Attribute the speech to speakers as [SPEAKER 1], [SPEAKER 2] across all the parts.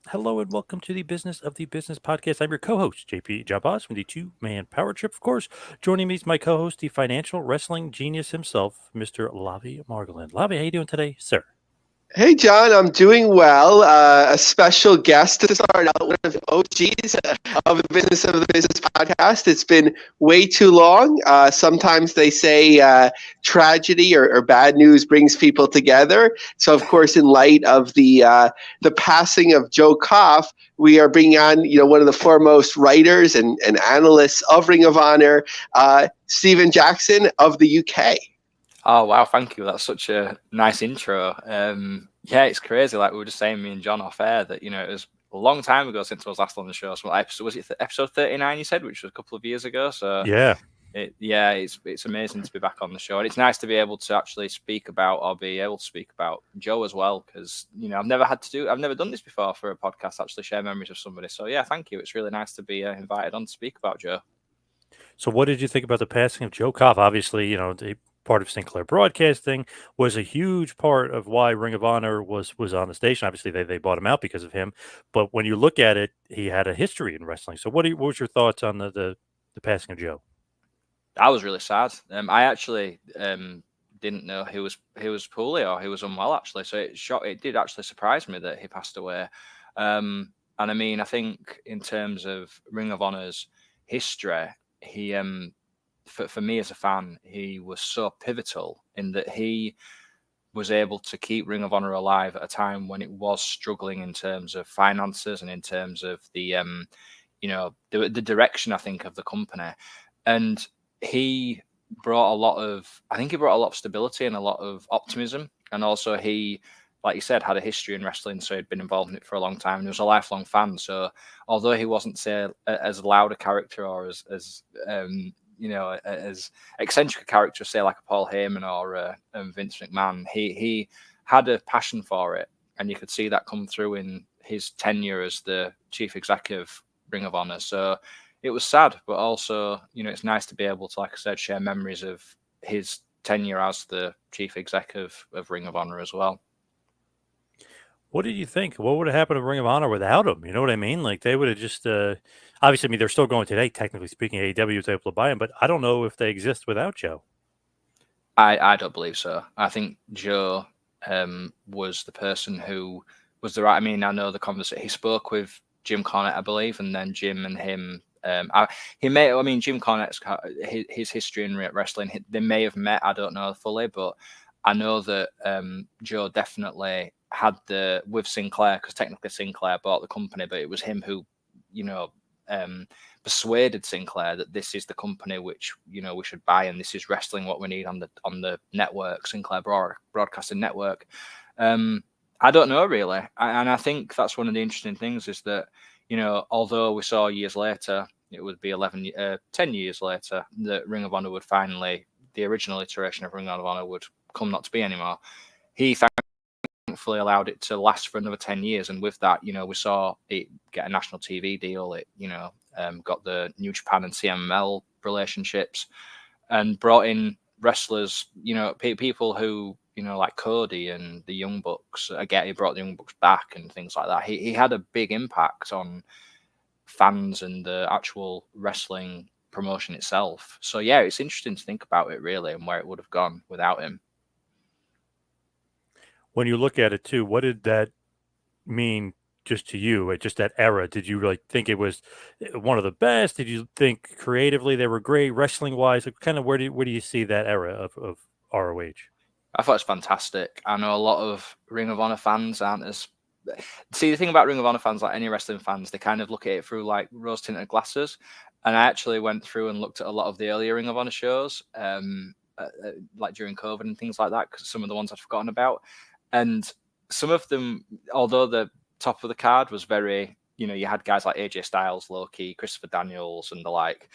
[SPEAKER 1] Hello and welcome to the Business of the Business podcast. I'm your co-host, JP Jabaz from the Two Man Power Trip. Of course, joining me is my co-host, the financial wrestling genius himself, Mr. Lavi Margolin. Lavi, how you doing today, sir?
[SPEAKER 2] Hey, John, I'm doing well. A special guest to start out, one of the OGs of the Business of the Business podcast. It's been way too long. Sometimes they say tragedy or bad news brings people together. So, of course, in light of the passing of Joe Koff, we are bringing on one of the foremost writers and analysts of Ring of Honor, Stephen Jackson of the UK.
[SPEAKER 3] Oh wow, thank you. That's such a nice intro. Yeah, it's crazy. Like we were just saying, me and John off air, that it was a long time ago since I was last on the show. So was it episode 39? You said, which was a couple of years ago. So
[SPEAKER 1] Yeah.
[SPEAKER 3] It's amazing to be back on the show, and it's nice to be able to actually speak about Joe as well, because I've never done this before for a podcast. Actually, share memories of somebody. So yeah, thank you. It's really nice to be invited on to speak about Joe.
[SPEAKER 1] So what did you think about the passing of Joe Koff? Obviously, the part of Sinclair Broadcasting was a huge part of why Ring of Honor was on the station. Obviously, they bought him out because of him. But when you look at it, he had a history in wrestling. So what was your thoughts on the passing of Joe?
[SPEAKER 3] I was really sad. I actually didn't know he was poorly or he was unwell, actually. So it did actually surprise me that he passed away. And I mean, I think in terms of Ring of Honor's history, he for me as a fan, he was so pivotal in that he was able to keep Ring of Honor alive at a time when it was struggling in terms of finances and in terms of the direction, I think, of the company. And he brought a lot of stability and a lot of optimism. And also like you said, had a history in wrestling, so he'd been involved in it for a long time. And he was a lifelong fan. So although he wasn't, say, as loud a character or as eccentric a character, say like a Paul Heyman or Vince McMahon, he had a passion for it, and you could see that come through in his tenure as the chief executive Ring of Honor. So it was sad, but also, it's nice to be able to, like I said, share memories of his tenure as the chief executive of Ring of Honor as well.
[SPEAKER 1] What did you think? What would have happened to Ring of Honor without him? You know what I mean? Like they would have just obviously, I mean, they're still going today, technically speaking. AEW was able to buy him, but I don't know if they exist without Joe.
[SPEAKER 3] I don't believe so. I think Joe was the person who was the right. I mean, I know the conversation he spoke with Jim Cornette, I believe, and then Jim and him. Jim Cornette's his history in wrestling. They may have met. I don't know fully, but I know that Joe definitely had with Sinclair, because technically Sinclair bought the company, but it was him who, persuaded Sinclair that this is the company which we should buy, and this is wrestling what we need on the network, Sinclair Broadcasting Network. I don't know really, and I think that's one of the interesting things is that although we saw years later, it would be 10 years later that Ring of Honor would finally, the original iteration of Ring of Honor would come not to be anymore. He thankfully allowed it to last for another 10 years, and with that, we saw it get a national TV deal. It got the New Japan and CMLL relationships, and brought in wrestlers, people who like Cody and the Young Bucks. Again, he brought the Young Bucks back and things like that. He had a big impact on fans and the actual wrestling promotion itself. So yeah, it's interesting to think about it really, and where it would have gone without him.
[SPEAKER 1] When you look at it too, what did that mean just to you at just that era? Did you like think it was one of the best? Did you think creatively they were great wrestling wise? Kind of where do you see that era of ROH?
[SPEAKER 3] I thought it's fantastic. I know a lot of Ring of Honor fans aren't as. See, the thing about Ring of Honor fans, like any wrestling fans, they kind of look at it through like rose tinted glasses. And I actually went through and looked at a lot of the earlier Ring of Honor shows, like during COVID and things like that, because some of the ones I'd forgotten about. And some of them, although the top of the card was very, you had guys like AJ Styles, Loki, Christopher Daniels, and the like.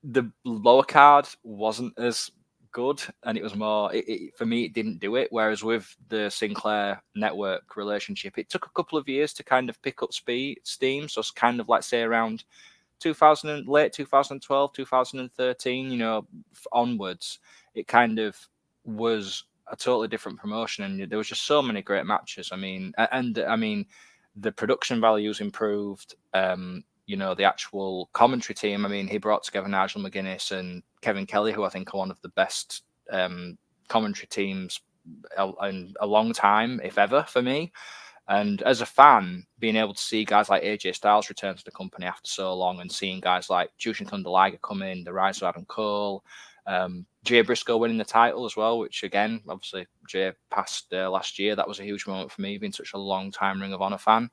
[SPEAKER 3] The lower card wasn't as good, and it was more for me, it didn't do it. Whereas with the Sinclair network relationship, it took a couple of years to kind of pick up steam. So it's kind of like, say, around late 2012, 2013, onwards, it kind of was a totally different promotion, and there was just so many great matches. I mean, the production values improved. You know, the actual commentary team. I mean, he brought together Nigel McGuinness and Kevin Kelly, who I think are one of the best commentary teams in a long time, if ever, for me. And as a fan, being able to see guys like AJ Styles return to the company after so long, and seeing guys like Jushin Thunder Liger come in, the rise of Adam Cole, Jay Briscoe winning the title as well, which again, obviously Jay passed last year. That was a huge moment for me, being such a long time Ring of Honor fan.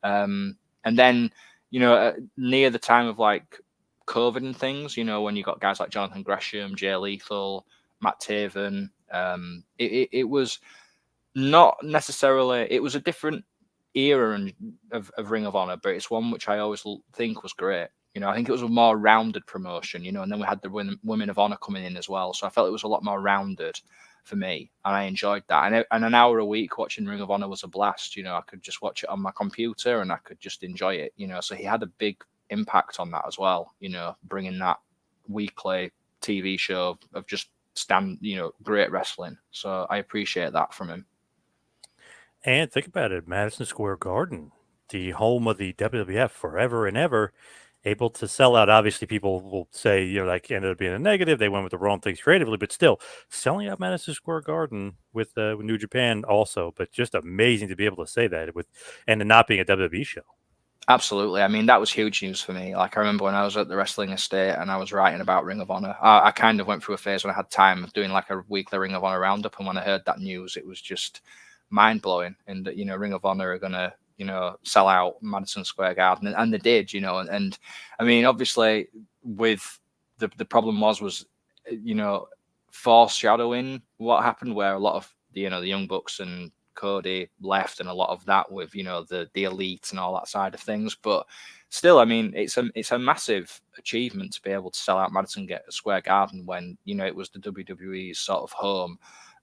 [SPEAKER 3] And then, you know, near the time of like COVID and things, you know, when you got guys like Jonathan Gresham, Jay Lethal, Matt Taven, it was not necessarily, it was a different era of Ring of Honor, but it's one which I always think was great. You know, I think it was a more rounded promotion, you know, and then we had the Women of Honor coming in as well. So I felt it was a lot more rounded for me, and I enjoyed that. And an hour a week watching Ring of Honor was a blast. You know, I could just watch it on my computer and I could just enjoy it, you know. So he had a big impact on that as well, you know, bringing that weekly TV show of just great wrestling. So I appreciate that from him.
[SPEAKER 1] And think about it, Madison Square Garden, the home of the WWF forever and ever, able to sell out. Obviously, people will say, you know, like ended up being a negative. They went with the wrong things creatively, but still selling out Madison Square Garden with New Japan also. But just amazing to be able to say that and it not being a WWE show.
[SPEAKER 3] Absolutely. I mean, that was huge news for me. Like, I remember when I was at the Wrestling Estate and I was writing about Ring of Honor, I kind of went through a phase when I had time of doing like a weekly Ring of Honor roundup. And when I heard that news, it was just mind blowing. And that, you know, Ring of Honor are going to, you know, sell out Madison Square Garden. And they did, you know. And I mean, obviously, with the problem was, you know, foreshadowing what happened, where a lot of, you know, the Young Bucks and Cody left, and a lot of that with, you know, the elite and all that side of things. But still, I mean, it's a massive achievement to be able to sell out Madison Square Garden when, you know, it was the WWE's sort of home.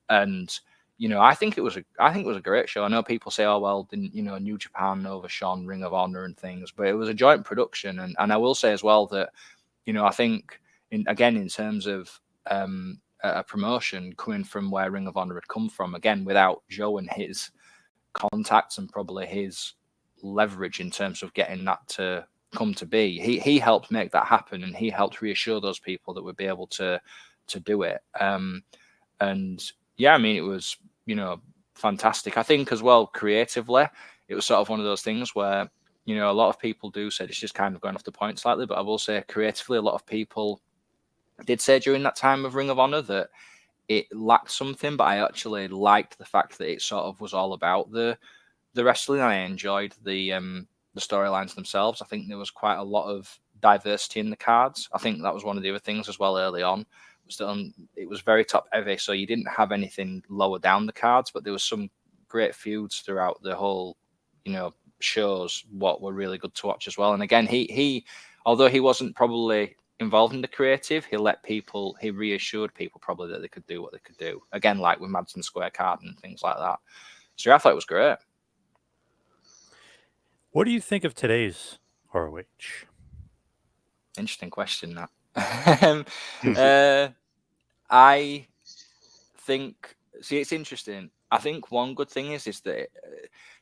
[SPEAKER 3] And, you know, I think it was a great show. I know people say, oh well, didn't, you know, New Japan overshone Ring of Honor and things, but it was a joint production. And I will say as well that, you know, I think in terms of a promotion coming from where Ring of Honor had come from, again, without Joe and his contacts and probably his leverage in terms of getting that to come to be, he helped make that happen, and he helped reassure those people that would be able to do it. And yeah, I mean, it was, you know, fantastic. I think as well, creatively, it was sort of one of those things where, you know, a lot of people do say, it's just kind of going off the point slightly, but I will say creatively, a lot of people did say during that time of Ring of Honor that it lacked something, but I actually liked the fact that it sort of was all about the wrestling. I enjoyed the storylines themselves. I think there was quite a lot of diversity in the cards. I think that was one of the other things as well early on. It was very top heavy, so you didn't have anything lower down the cards, but there was some great feuds throughout the whole, you know, shows, what were really good to watch as well. And again, he although he wasn't probably involved in the creative, he reassured people probably that they could do what they could do. Again, like with Madison Square Garden and things like that. So yeah, I thought it was great.
[SPEAKER 1] What do you think of today's ROH?
[SPEAKER 3] Interesting question, that. I think, see, it's interesting. I think one good thing is that,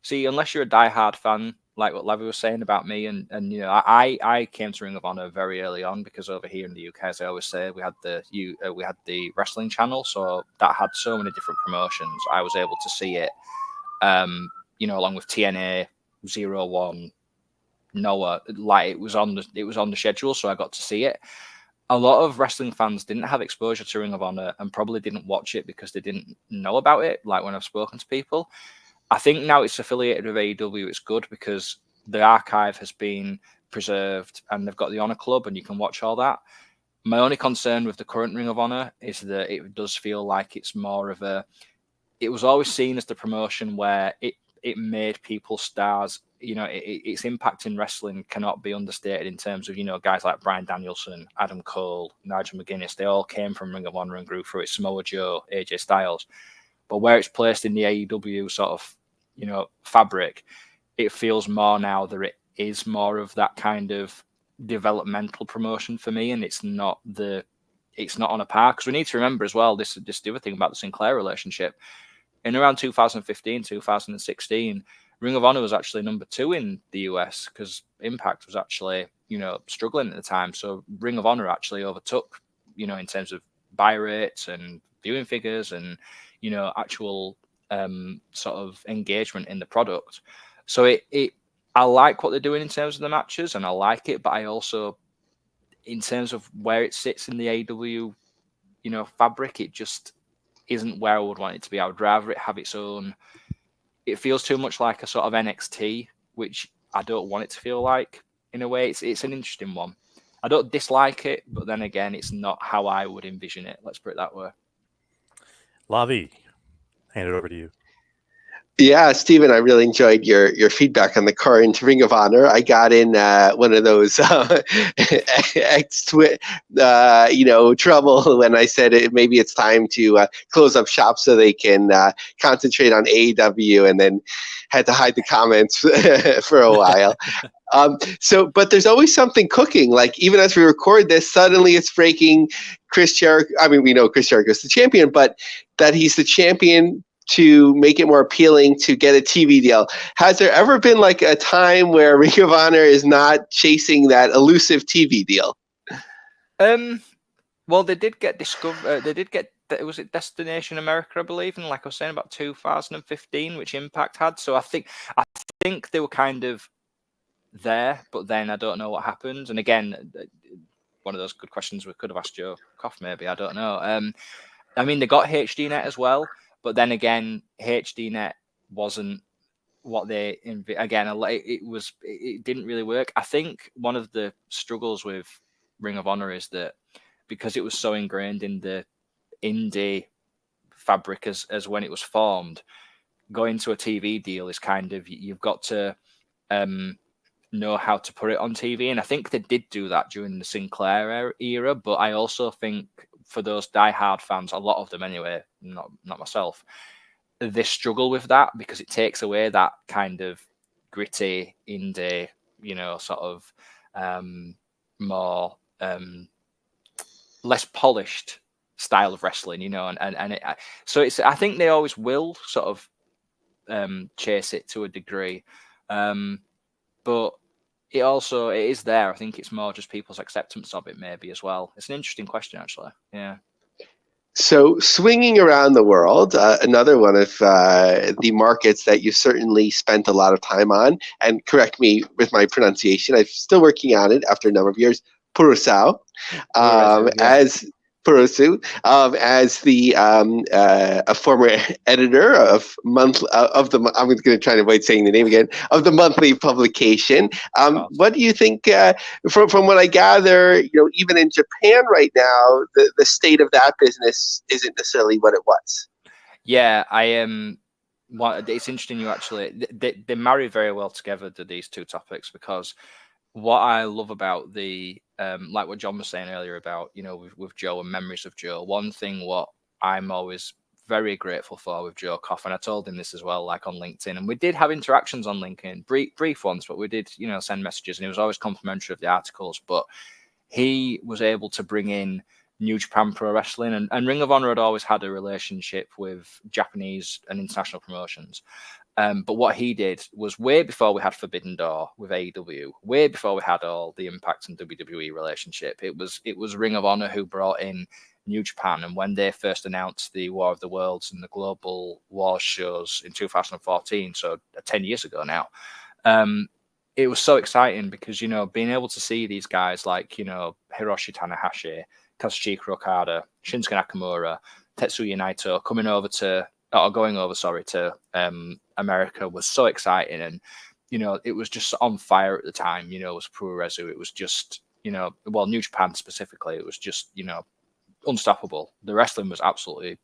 [SPEAKER 3] see, unless you're a diehard fan, like what Levy was saying about me, and you know, I came to Ring of Honor very early on, because over here in the UK, as I always say, we had the wrestling channel, so that had so many different promotions. I was able to see it, you know, along with TNA, 01, Noah, like it was on the schedule, so I got to see it. A lot of wrestling fans didn't have exposure to Ring of Honor and probably didn't watch it because they didn't know about it. Like when I've spoken to people, I think now it's affiliated with AEW. It's good because the archive has been preserved and they've got the Honor Club and you can watch all that. My only concern with the current Ring of Honor is that it does feel like it's more of it was always seen as the promotion where it made people stars. You know, its impact in wrestling cannot be understated in terms of, you know, guys like Bryan Danielson, Adam Cole, Nigel McGuinness. They all came from Ring of Honor and grew through it. Samoa Joe, AJ Styles. But where it's placed in the AEW sort of, you know, fabric, it feels more now that it is more of that kind of developmental promotion for me, and it's not on a par. Because we need to remember as well, this the other thing about the Sinclair relationship. In around 2015, 2016, Ring of Honor was actually number 2 in the US because Impact was actually, struggling at the time. So Ring of Honor actually overtook, in terms of buy rates and viewing figures and, actual sort of engagement in the product. So I like what they're doing in terms of the matches, and I like it, but I also, in terms of where it sits in the AEW, fabric, it just isn't where I would want it to be. I would rather it have its own. It feels too much like a sort of NXT, which I don't want it to feel like. In a way, it's an interesting one. I don't dislike it, but then again, it's not how I would envision it. Let's put it that way.
[SPEAKER 1] Lavi, hand it over to you.
[SPEAKER 2] Yeah, Steven, I really enjoyed your feedback on the current Ring of Honor. I got in one of those trouble when I said maybe it's time to close up shop so they can concentrate on AEW, and then had to hide the comments for a while. But there's always something cooking. Like, even as we record this, suddenly it's breaking Chris Jericho. I mean, we know Chris Jericho's the champion, but that he's the champion to make it more appealing to get a TV deal. Has there ever been like a time where Ring of Honor is not chasing that elusive TV deal?
[SPEAKER 3] Well, they did get discovered. They did get, was it Destination America, I believe, and like I was saying, about 2015, which Impact had. So I think they were kind of there, but then I don't know what happened. And again, one of those good questions we could have asked Joe Koff, maybe. I don't know. I mean, they got HDNet as well. But then again, HDNet wasn't what they it didn't really work. I think one of the struggles with Ring of Honor is that because it was so ingrained in the indie fabric as when it was formed, going to a TV deal is kind of, you've got to know how to put it on TV. And I think they did do that during the Sinclair era, but I also think for those diehard fans, a lot of them anyway, not myself, they struggle with that because it takes away that kind of gritty indie, sort of more less polished style of wrestling, so it's, I think they always will sort of chase it to a degree, but it is there. I think it's more just people's acceptance of it, maybe, as well. It's an interesting question, actually. Yeah.
[SPEAKER 2] So, swinging around the world, another one of the markets that you certainly spent a lot of time on, and correct me with my pronunciation, I'm still working on it after a number of years, Puroresu, as Puroresu, as the a former editor of the, I'm going to try to avoid saying the name again, of the monthly publication. What do you think? From what I gather, even in Japan right now, the state of that business isn't necessarily what it was.
[SPEAKER 3] Yeah, I am. It's interesting. You actually they marry very well together, these two topics, because what I love about the like what John was saying earlier about, with Joe and memories of Joe, one thing what I'm always very grateful for with Joe Koff, and I told him this as well, like on LinkedIn, and we did have interactions on LinkedIn, brief ones, but we did, send messages, and he was always complimentary of the articles. But he was able to bring in New Japan Pro Wrestling, and Ring of Honor had always had a relationship with Japanese and international promotions. But what he did was way before we had Forbidden Door with AEW, way before we had all the Impact and WWE relationship. It was Ring of Honor who brought in New Japan, and when they first announced the War of the Worlds and the Global Wars shows in 2014, so 10 years ago now, it was so exciting because, being able to see these guys like, Hiroshi Tanahashi, Kazuchika Okada, Shinsuke Nakamura, Tetsuya Naito going over to America was so exciting. And, it was just on fire at the time, it was Puroresu. It was just, New Japan specifically, it was just, unstoppable. The wrestling was absolutely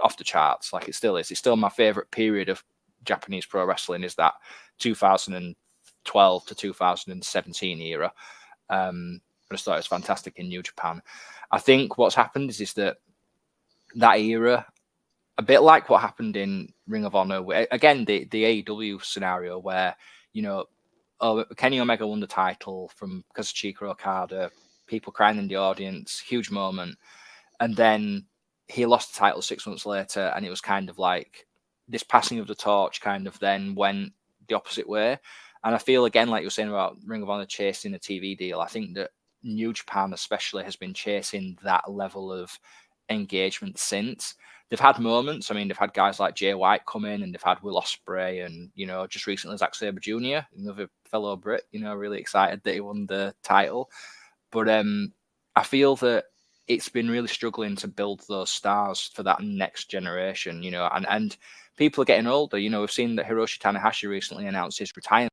[SPEAKER 3] off the charts. Like it still is. It's still my favorite period of Japanese pro wrestling, is that 2012 to 2017 era. I just thought it was fantastic in New Japan. I think what's happened is that era, a bit like what happened in Ring of Honor, where, again, the AEW scenario where, Kenny Omega won the title from Kazuchika Okada, people crying in the audience, huge moment. And then he lost the title 6 months later, and it was kind of like this passing of the torch kind of then went the opposite way. And I feel, again, like you were saying about Ring of Honor chasing a TV deal, I think that New Japan especially has been chasing that level of engagement since. They've had moments. I mean, they've had guys like Jay White come in, and they've had Will Ospreay, and, you know, just recently Zack Sabre Jr., another fellow Brit, you know, really excited that he won the title. But I feel that it's been really struggling to build those stars for that next generation, you know, and people are getting older. You know, we've seen that Hiroshi Tanahashi recently announced his retirement,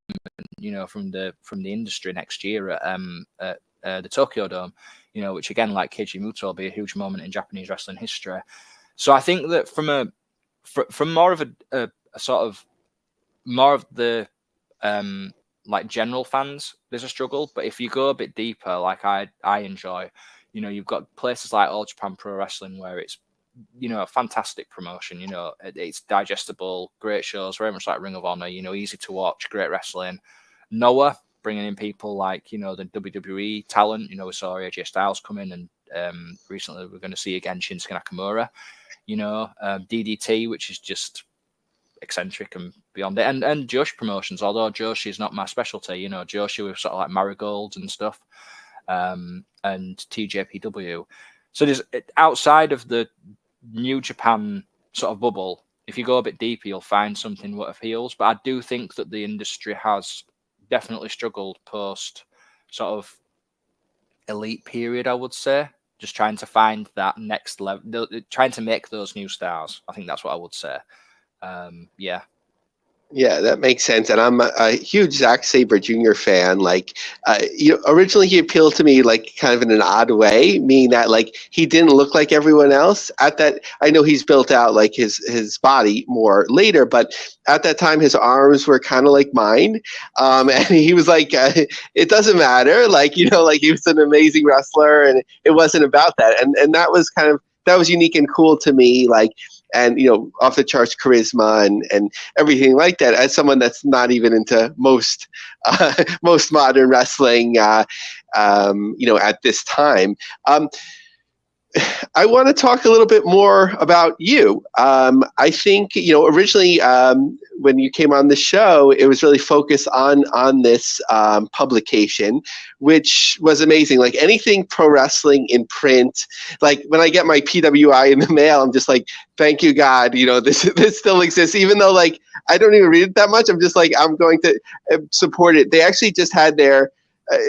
[SPEAKER 3] you know, from the industry next year at the Tokyo Dome, you know, which, again, like Keiji Muto, will be a huge moment in Japanese wrestling history. So I think that from more of a sort of more of the like general fans, there's a struggle. But if you go a bit deeper, like I enjoy, you know, you've got places like All Japan Pro Wrestling where it's, you know, a fantastic promotion. You know, it's digestible, great shows, very much like Ring of Honor. You know, easy to watch, great wrestling. Noah, bringing in people like, you know, the WWE talent. You know, we saw AJ Styles come in, and recently we're going to see again Shinsuke Nakamura. You know, DDT, which is just eccentric and beyond it, and Joshi promotions. Although Joshi is not my specialty, you know, Joshi with sort of like Marigold and stuff, and TJPW. So there's, outside of the New Japan sort of bubble, if you go a bit deeper, you'll find something what appeals. But I do think that the industry has definitely struggled post sort of elite period, I would say. Just trying to find that next level, trying to make those new stars. I think that's what I would say. Yeah.
[SPEAKER 2] Yeah, that makes sense. And I'm a huge Zack Sabre Jr. fan. Like, you know, originally he appealed to me like kind of in an odd way, meaning that like he didn't look like everyone else. At that, I know he's built out like his body more later, but at that time his arms were kind of like mine. And he was like, it doesn't matter. Like, you know, like he was an amazing wrestler, and it wasn't about that. And that was that was unique and cool to me. Like, and, you know, off the charts charisma and everything like that, as someone that's not even into most modern wrestling, you know, at this time. I want to talk a little bit more about you. I think, you know, originally when you came on the show, it was really focused on this publication, which was amazing. Like anything pro wrestling in print, like when I get my PWI in the mail, I'm just like, thank you, God, you know, this still exists, even though like I don't even read it that much. I'm just like, I'm going to support it. They actually just had their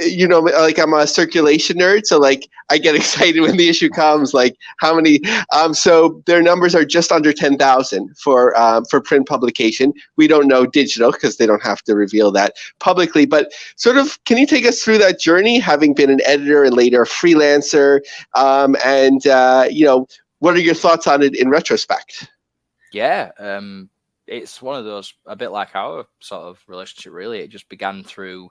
[SPEAKER 2] you know, like I'm a circulation nerd, so like I get excited when the issue comes. Like how many? So their numbers are just under 10,000 for print publication. We don't know digital because they don't have to reveal that publicly. But sort of, can you take us through that journey, having been an editor and later a freelancer? And you know, what are your thoughts on it in retrospect?
[SPEAKER 3] Yeah, it's one of those, a bit like our sort of relationship. Really, it just began through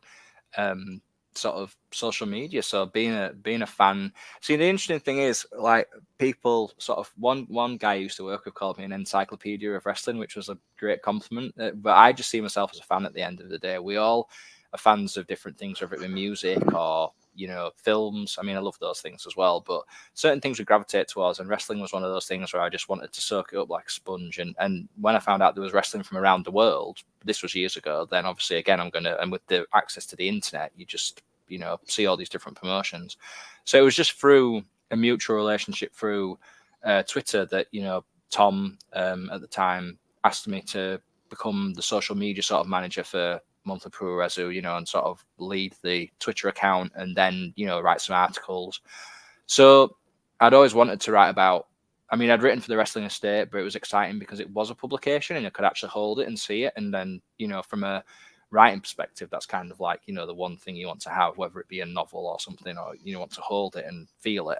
[SPEAKER 3] sort of social media. So being a fan. See, the interesting thing is, like, people sort of, one guy I used to work with called me an encyclopedia of wrestling, which was a great compliment. But I just see myself as a fan at the end of the day. We all are fans of different things, whether it be music or, you know, films. I mean, I love those things as well, but certain things we gravitate towards, and wrestling was one of those things where I just wanted to soak it up like a sponge. And when I found out there was wrestling from around the world, this was years ago, then obviously, again, and with the access to the internet, you just, you know, see all these different promotions. So it was just through a mutual relationship through Twitter that, you know, Tom at the time asked me to become the social media sort of manager for Monthly Puroresu, you know, and sort of lead the Twitter account and then, you know, write some articles. So I'd always wanted to write about, I mean, I'd written for the Wrestling Estate, but it was exciting because it was a publication and I could actually hold it and see it. And then, you know, from a writing perspective, that's kind of like, you know, the one thing you want to have, whether it be a novel or something, or you want to hold it and feel it.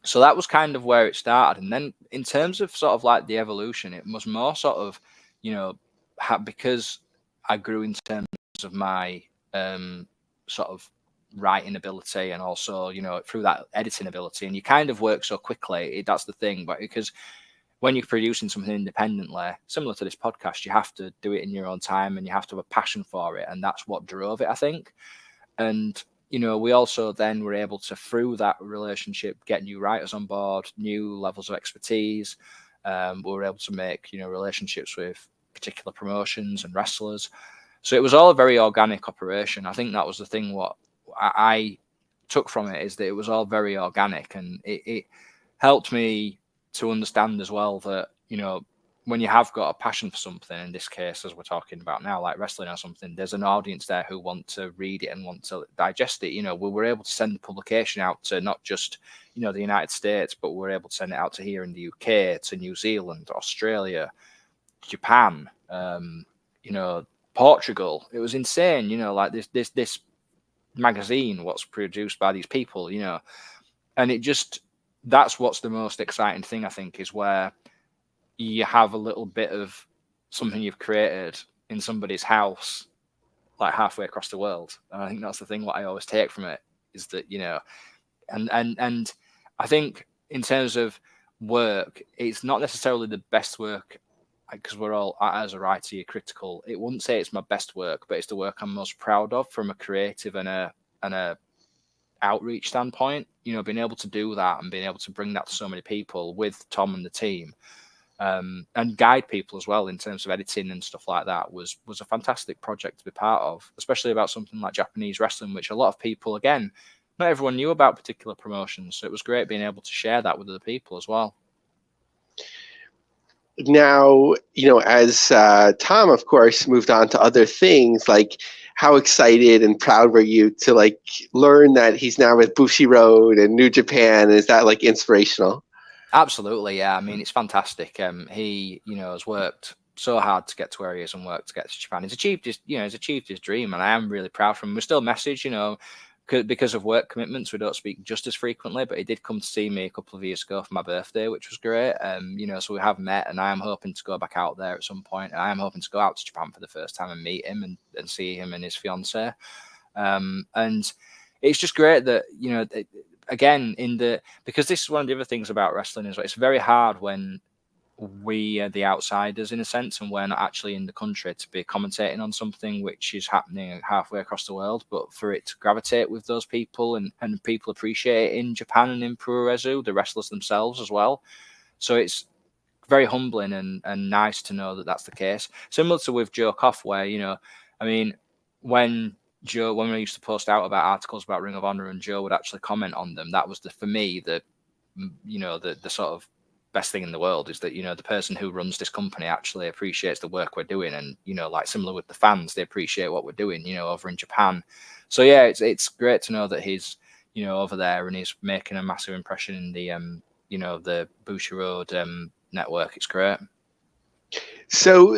[SPEAKER 3] So that was kind of where it started. And then in terms of sort of like the evolution, it was more sort of, you know, because I grew in terms of my sort of writing ability and also, you know, through that editing ability, and you kind of work so quickly. That's the thing, but because when you're producing something independently, similar to this podcast, you have to do it in your own time and you have to have a passion for it. And that's what drove it, I think. And, you know, we also then were able to, through that relationship, get new writers on board, new levels of expertise. We were able to make, you know, relationships with particular promotions and wrestlers. So it was all a very organic operation. I think that was the thing what I took from it, is that it was all very organic, and it helped me to understand as well that, you know, when you have got a passion for something, in this case, as we're talking about now, like wrestling or something, there's an audience there who want to read it and want to digest it. You know, we were able to send the publication out to not just, you know, the United States, but we're able to send it out to here in the UK, to New Zealand, Australia, Japan, you know, Portugal. It was insane, you know, like this magazine, what's produced by these people, you know, and it just, that's what's the most exciting thing, I think, is where you have a little bit of something you've created in somebody's house, like halfway across the world. And I think that's the thing what I always take from it, is that, you know, and I think in terms of work, it's not necessarily the best work, because we're all, as a writer, you're critical. It wouldn't say it's my best work, but it's the work I'm most proud of from a creative and a outreach standpoint. You know, being able to do that and being able to bring that to so many people with Tom and the team, and guide people as well in terms of editing and stuff like that, was a fantastic project to be part of, especially about something like Japanese wrestling, which a lot of people, again, not everyone knew about particular promotions. So it was great being able to share that with other people as well.
[SPEAKER 2] Now, you know, as Tom, of course, moved on to other things, like, how excited and proud were you to, like, learn that he's now with Bushiroad and New Japan? Is that, like, inspirational?
[SPEAKER 3] Absolutely, yeah. I mean, it's fantastic. He, you know, has worked so hard to get to where he is and worked to get to Japan. He's achieved his dream, and I am really proud for him. We still message, you know, because of work commitments, we don't speak just as frequently, but he did come to see me a couple of years ago for my birthday, which was great. You know, so we have met, and I am hoping to go back out there at some point. I am hoping to go out to Japan for the first time and meet him and see him and his fiance. And it's just great that, you know, again, because this is one of the other things about wrestling is it's very hard when we are the outsiders, in a sense, and we're not actually in the country, to be commentating on something which is happening halfway across the world, but for it to gravitate with those people and people appreciate it in Japan and in Puroresu, the wrestlers themselves as well. So it's very humbling and nice to know that that's the case. Similar to with Joe Koff, where, you know, I mean, when we used to post out about articles about Ring of Honor and Joe would actually comment on them, that was for me, the sort of best thing in the world, is that, you know, the person who runs this company actually appreciates the work we're doing, and, you know, like similar with the fans, they appreciate what we're doing, you know, over in Japan. So yeah, it's great to know that he's, you know, over there and he's making a massive impression in the you know, the BUSHIROAD network. It's great.
[SPEAKER 2] So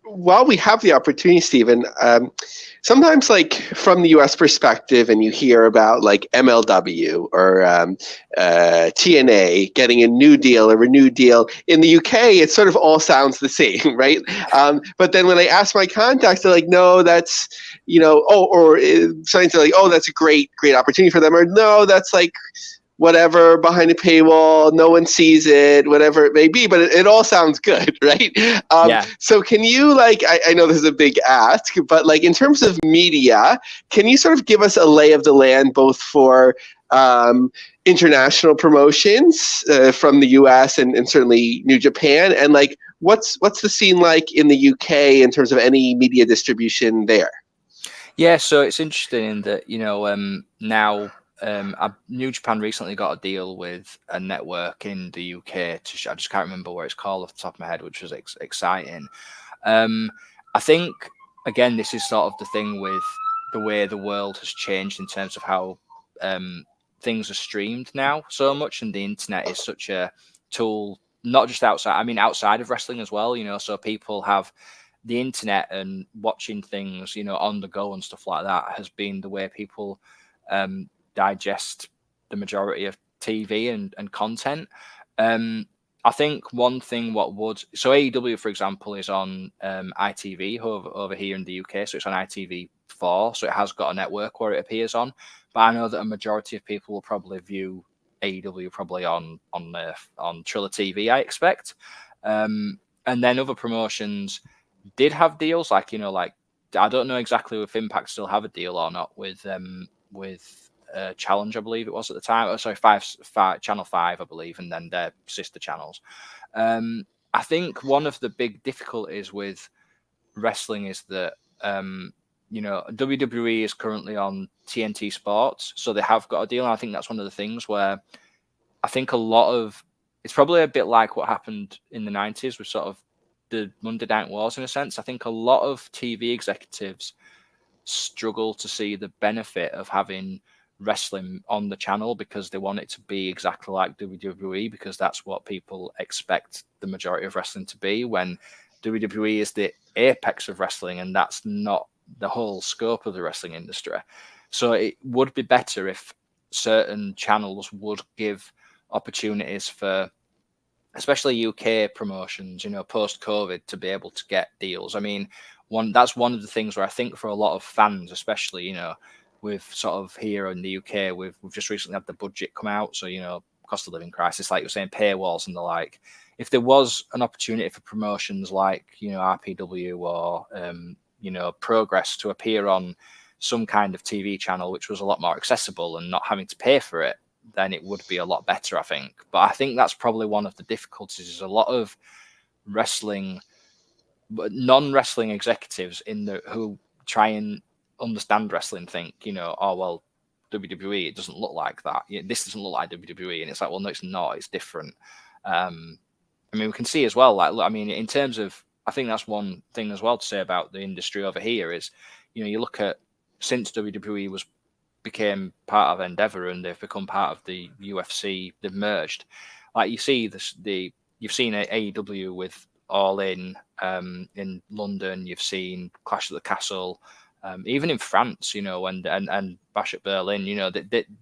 [SPEAKER 2] while we have the opportunity, Stephen, sometimes, like, from the US perspective, and you hear about, like, MLW or TNA getting a new deal, a renewed deal. In the UK, it sort of all sounds the same, right? But then when I ask my contacts, they're like, no, that's, you know, sometimes they're like, oh, that's a great opportunity for them, or no, that's like whatever, behind a paywall, no one sees it, whatever it may be, but it all sounds good, right?
[SPEAKER 3] Yeah.
[SPEAKER 2] So can you, like, I know this is a big ask, but, like, in terms of media, can you sort of give us a lay of the land, both for international promotions from the US and certainly New Japan, and, like, what's the scene like in the UK in terms of any media distribution there?
[SPEAKER 3] Yeah, so it's interesting in that, you know, now New Japan recently got a deal with a network in the UK. I just can't remember where it's called off the top of my head, which was exciting. I think, again, this is sort of the thing with the way the world has changed in terms of how things are streamed now so much, and the internet is such a tool, not just outside of wrestling as well, you know, so people have the internet and watching things, you know, on the go and stuff like that has been the way people digest the majority of TV and content. I think one thing so AEW, for example, is on ITV over here in the UK, so it's on ITV4, so it has got a network where it appears on. But I know that a majority of people will probably view AEW probably on Triller TV, I expect. And then other promotions did have deals, like, you know, like, I don't know exactly if Impact still have a deal or not with Challenge, I believe it was at the time. Oh, sorry, Channel 5, I believe, and then their sister channels. I think one of the big difficulties with wrestling is that WWE is currently on TNT Sports, so they have got a deal. And I think that's one of the things where I think it's probably a bit like what happened in the 90s with sort of the Monday Night Wars in a sense. I think a lot of TV executives struggle to see the benefit of having wrestling on the channel because they want it to be exactly like WWE, because that's what people expect the majority of wrestling to be, when WWE is the apex of wrestling and that's not the whole scope of the wrestling industry. So it would be better if certain channels would give opportunities for especially UK promotions, post-COVID, to be able to get deals. I mean, that's one of the things where I think for a lot of fans, especially, with sort of here in the UK, we've just recently had the budget come out. So, cost of living crisis, like you're saying, paywalls and the like. If there was an opportunity for promotions like, RPW or, Progress to appear on some kind of TV channel, which was a lot more accessible and not having to pay for it, then it would be a lot better, I think. But I think that's probably one of the difficulties, is a lot of non-wrestling executives who try and understand wrestling think, oh, well, WWE, it doesn't look like that. This doesn't look like WWE. And it's like, well, no, it's not. It's different. I mean, we can see as well, in terms of, I think that's one thing as well to say about the industry over here is, you look at, since WWE became part of Endeavor and they've become part of the UFC, they've merged. Like you see you've seen AEW with All In London, you've seen Clash at the Castle, even in France, and Bash at Berlin,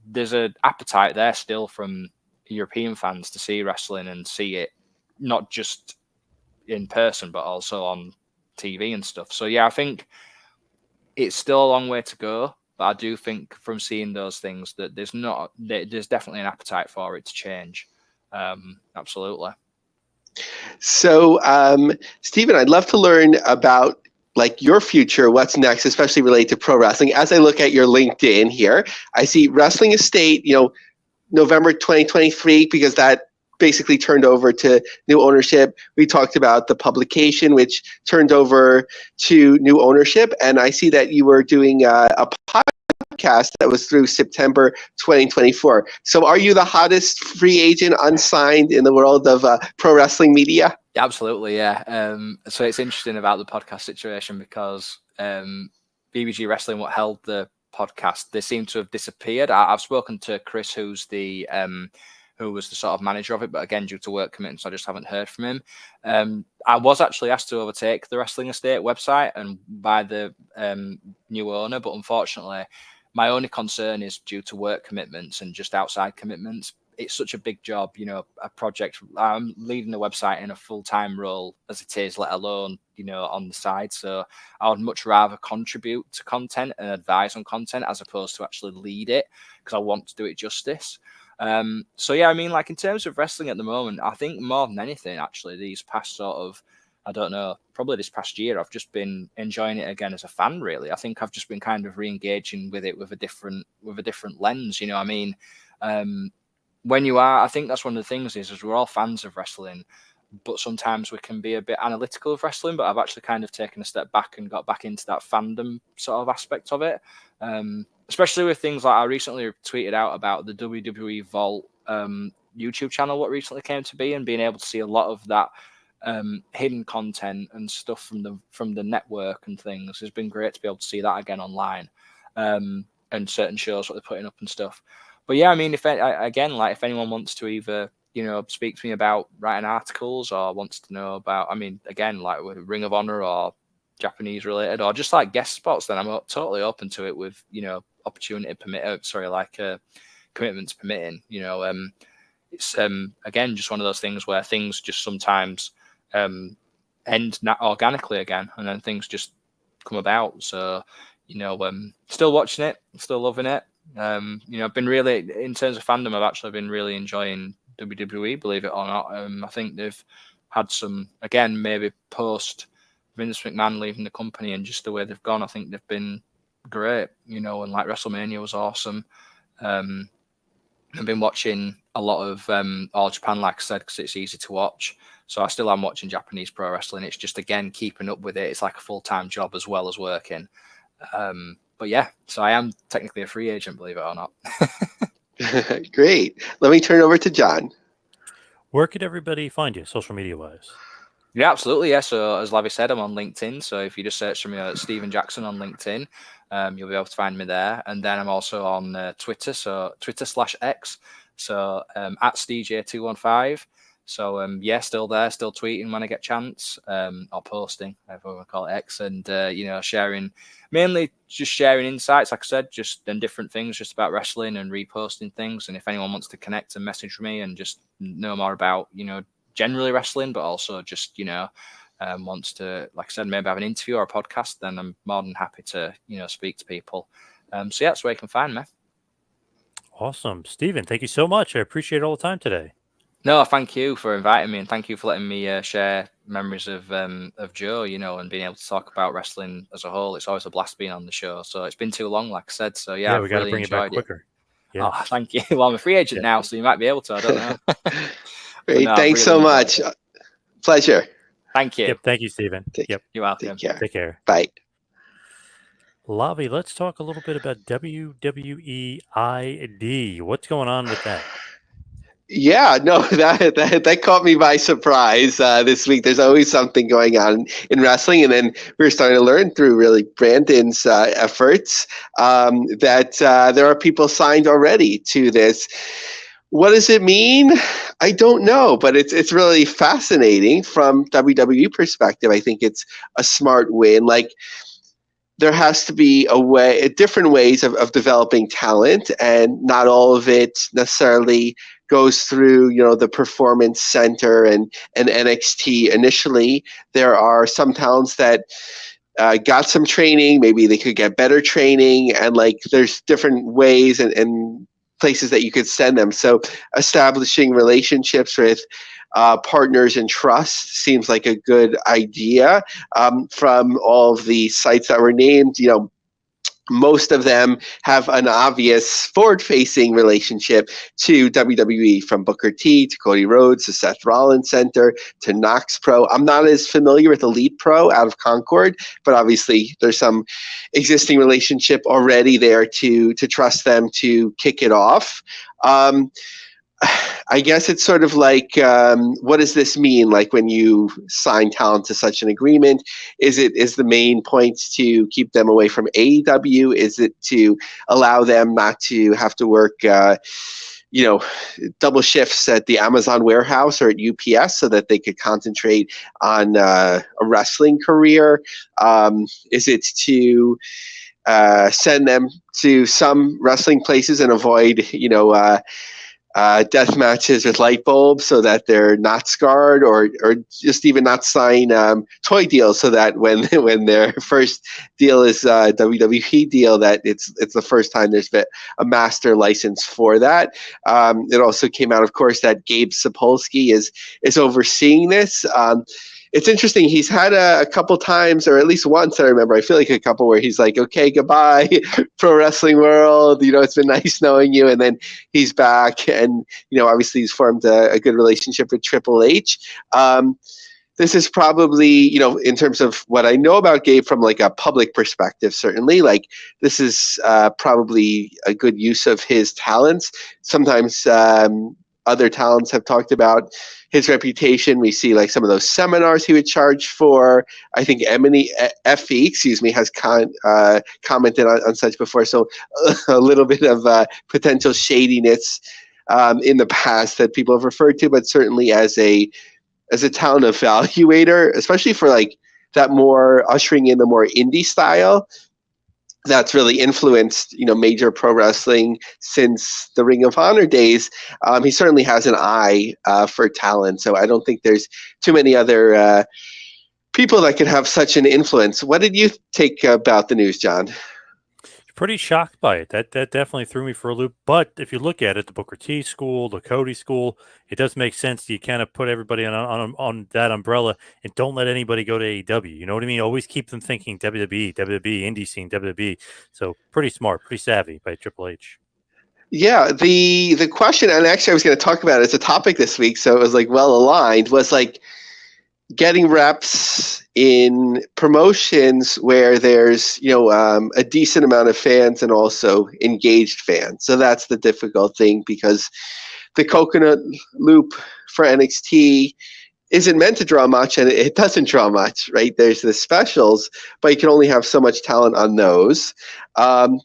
[SPEAKER 3] there's an appetite there still from European fans to see wrestling and see it not just in person, but also on TV and stuff. So yeah, I think it's still a long way to go, but I do think from seeing those things that there's definitely an appetite for it to change. Absolutely.
[SPEAKER 2] So, Stephen, I'd love to learn about your future, what's next, especially related to pro wrestling. As I look at your LinkedIn here, I see Wrestling Estate, November 2023, because that basically turned over to new ownership. We talked about the publication, which turned over to new ownership. And I see that you were doing a podcast that was through September 2024. So are you the hottest free agent unsigned in the world of pro wrestling media?
[SPEAKER 3] Absolutely, yeah. So it's interesting about the podcast situation because BBG Wrestling, what held the podcast, they seem to have disappeared. I've spoken to Chris, who was the sort of manager of it, but again, due to work commitments, I just haven't heard from him. I was actually asked to overtake the Wrestling Estate website and by the new owner, but unfortunately, my only concern is due to work commitments and just outside commitments. It's such a big job, a project. I'm leading the website in a full-time role as it is, let alone, on the side. So I would much rather contribute to content and advise on content as opposed to actually lead it, because I want to do it justice. So yeah, in terms of wrestling at the moment, I think more than anything, actually, these past sort of, I don't know, probably this past year, I've just been enjoying it again as a fan, really. I think I've just been kind of re-engaging with it with a different lens, when you are, I think that's one of the things is we're all fans of wrestling, but sometimes we can be a bit analytical of wrestling, but I've actually kind of taken a step back and got back into that fandom sort of aspect of it. Especially with things like I recently tweeted out about the WWE Vault YouTube channel, what recently came to be, and being able to see a lot of that hidden content and stuff from the network and things has been great to be able to see that again online, and certain shows what they're putting up and stuff. But yeah, if anyone wants to either speak to me about writing articles or wants to know about, with Ring of Honor or Japanese related or just like guest spots, then I'm totally open to it with opportunity commitments permitting. It's again just one of those things where things just sometimes end organically again, and then things just come about. So still watching it, still loving it. I've been really, in terms of fandom, I've actually been really enjoying WWE, believe it or not. I think they've had some, again, maybe post Vince McMahon leaving the company and just the way they've gone, I think they've been great, and like WrestleMania was awesome. I've been watching a lot of All Japan, like I said, because it's easy to watch. So I still am watching Japanese pro wrestling. It's just, again, keeping up with it. It's like a full-time job as well as working. But yeah, so I am technically a free agent, believe it or not.
[SPEAKER 2] Great. Let me turn over to John.
[SPEAKER 1] Where could everybody find you, social media-wise?
[SPEAKER 3] Yeah, absolutely. Yeah. So as Lavi said, I'm on LinkedIn. So if you just search for me at Stephen Jackson on LinkedIn, you'll be able to find me there. And then I'm also on Twitter, so Twitter/X. So at SteeJ215. So yeah, still there, still tweeting when I get chance, or posting, whatever we want to call it, X, and sharing, mainly just sharing insights, like I said, just and different things, just about wrestling and reposting things. And if anyone wants to connect and message me and just know more about, generally wrestling, but also just, wants to, like I said, maybe have an interview or a podcast, then I'm more than happy to, speak to people. So yeah, that's where you can find me.
[SPEAKER 1] Awesome. Stephen, thank you so much. I appreciate all the time today.
[SPEAKER 3] No, thank you for inviting me, and thank you for letting me share memories of Joe, and being able to talk about wrestling as a whole. It's always a blast being on the show. So it's been too long, like I said. So yeah,
[SPEAKER 1] we got to bring it back quicker.
[SPEAKER 3] Yeah. Oh, thank you. Well, I'm a free agent now, so you might be able to. I don't know.
[SPEAKER 2] Great. No, thanks really so much. Pleasure.
[SPEAKER 3] Thank you.
[SPEAKER 1] Yep. Thank you, Stephen.
[SPEAKER 3] You're welcome.
[SPEAKER 1] Take care.
[SPEAKER 2] Bye.
[SPEAKER 1] Lavi, let's talk a little bit about WWE ID. What's going on with that?
[SPEAKER 2] Yeah, no, that caught me by surprise this week. There's always something going on in wrestling, and then we were starting to learn through really Brandon's efforts that there are people signed already to this. What does it mean? I don't know, but it's really fascinating from WWE perspective. I think it's a smart win. Like, there has to be different ways of developing talent, and not all of it necessarily goes through, the Performance Center and NXT initially. There are some talents that got some training. Maybe they could get better training, and there's different ways and places that you could send them. So establishing relationships with partners and trust seems like a good idea. From all of the sites that were named, most of them have an obvious forward-facing relationship to WWE, from Booker T to Cody Rhodes to Seth Rollins Center to Knox Pro. I'm not as familiar with Elite Pro out of Concord, but obviously there's some existing relationship already there to trust them to kick it off. I guess it's sort of like, what does this mean? Like, when you sign talent to such an agreement, is the main point to keep them away from AEW? Is it to allow them not to have to work, double shifts at the Amazon warehouse or at UPS so that they could concentrate on a wrestling career? Is it to send them to some wrestling places and avoid, death matches with light bulbs so that they're not scarred, or just even not sign toy deals so that when their first deal is a WWE deal, that it's the first time there's been a master license for that. It also came out, of course, that Gabe Sapolsky is overseeing this. It's interesting. He's had a couple times, or at least once I remember, I feel like a couple, where he's like, okay, goodbye, pro wrestling world. It's been nice knowing you. And then he's back, and, obviously he's formed a good relationship with Triple H. This is probably, in terms of what I know about Gabe from a public perspective, certainly, this is probably a good use of his talents. Sometimes other talents have talked about his reputation. We see some of those seminars he would charge for. I think Effie, has commented on such before. So a little bit of potential shadiness in the past that people have referred to, but certainly as a talent evaluator, especially for that more ushering in the more indie style, that's really influenced, major pro wrestling since the Ring of Honor days. He certainly has an eye for talent. So I don't think there's too many other people that could have such an influence. What did you take about the news, John?
[SPEAKER 1] Pretty shocked by it. That definitely threw me for a loop. But if you look at it, the Booker T school, the Cody school, it does make sense. You kind of put everybody on that umbrella and don't let anybody go to AEW. You know what I mean? Always keep them thinking WWE, indie scene, WWE. So pretty smart, pretty savvy by Triple H.
[SPEAKER 2] Yeah, the question, and actually I was going to talk about it as a topic this week, so it was like well aligned, was like getting reps in promotions where there's a decent amount of fans and also engaged fans. So that's the difficult thing, because the coconut loop for NXT isn't meant to draw much, and it doesn't draw much, right? There's the specials, but you can only have so much talent on those.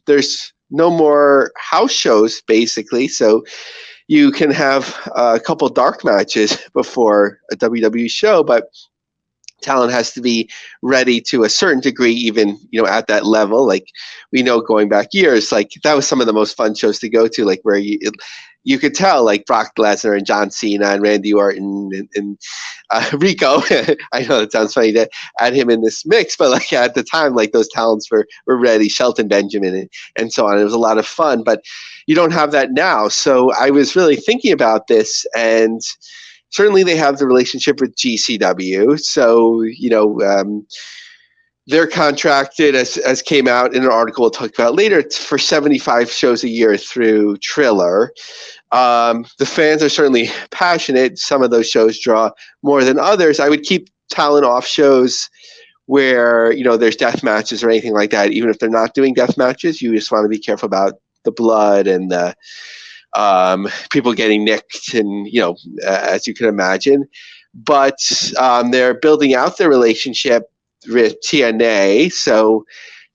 [SPEAKER 2] There's no more house shows, basically, so you can have a couple dark matches before a WWE show, but talent has to be ready to a certain degree, even at that level. Like, we know going back years, like that was some of the most fun shows to go to, like where you could tell, like Brock Lesnar and John Cena and Randy Orton and Rico. I know it sounds funny to add him in this mix, but like at the time, like those talents were ready. Shelton Benjamin and so on. It was a lot of fun, but you don't have that now. So I was really thinking about this, and certainly they have the relationship with GCW. So, they're contracted, as came out in an article we'll talk about later, for 75 shows a year through Triller. The fans are certainly passionate. Some of those shows draw more than others. I would keep talent off shows where, there's death matches or anything like that. Even if they're not doing death matches, you just want to be careful about the blood and the people getting nicked, and as you can imagine. But they're building out their relationship with TNA, so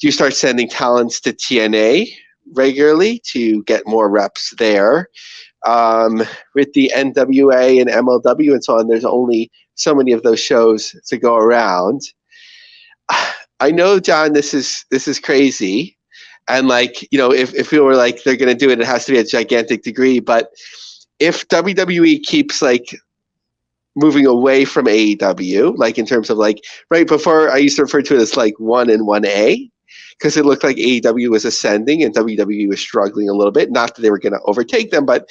[SPEAKER 2] do you start sending talents to TNA regularly to get more reps there? With the NWA and MLW and so on, there's only so many of those shows to go around. I know, John, this is crazy. And like, if people were like, they're going to do it, it has to be a gigantic degree. But if WWE keeps like moving away from AEW, like in terms of like, right before I used to refer to it as like 1 and 1A, because it looked like AEW was ascending and WWE was struggling a little bit. Not that they were going to overtake them, but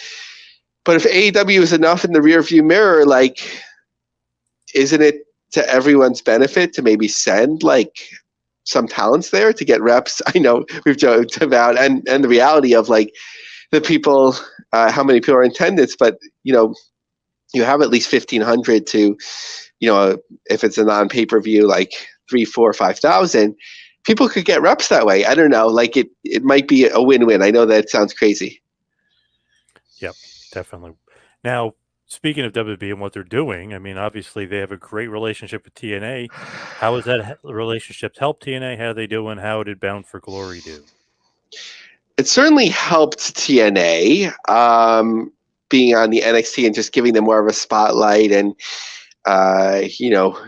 [SPEAKER 2] if AEW is enough in the rearview mirror, like, isn't it to everyone's benefit to maybe send like some talents there to get reps? I know we've joked about, and the reality of like the people, how many people are in attendance, but you have at least 1,500 to, if it's a non-pay-per-view, like 3,000, 4,000, 5,000, people could get reps that way. I don't know, like it might be a win-win. I know that sounds crazy.
[SPEAKER 1] Yep, definitely. Now, speaking of WB and what they're doing, I mean, obviously they have a great relationship with TNA. How has that relationship helped TNA? How are they doing? How did Bound for Glory do?
[SPEAKER 2] It certainly helped TNA, being on the NXT and just giving them more of a spotlight, and